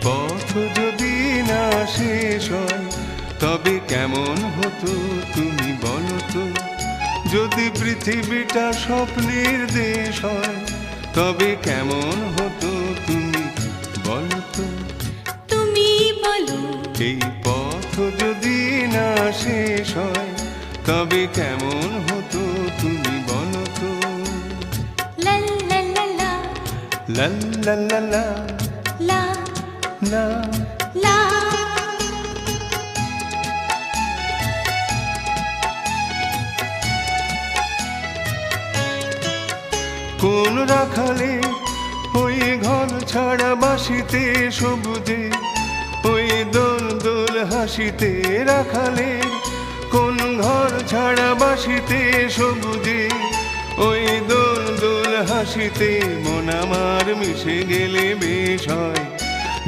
পথ যদি না শেষ হয় তবে কেমন হতো তুমি বলো তো। যদি পৃথিবীটা স্বপ্নের দেশ হয় তবে কেমন হতো তুমি বলো তো। তুমি বলো এই পথ যদি না শেষ হয় তবে কেমন হতো তুমি বলো তো। লা লা লা লা লা লা লা লা লা লা। লা। কোন রাখালে ওই ঘর ছাড়া বাসিতে সবুজে, ওই দোল দোল হাসিতে রাখালে। কোন ঘর ছাড়া বাসিতে সবুজে, ওই দোল দোল হাসিতে মন আমার মিশে গেলে বেশ হয়।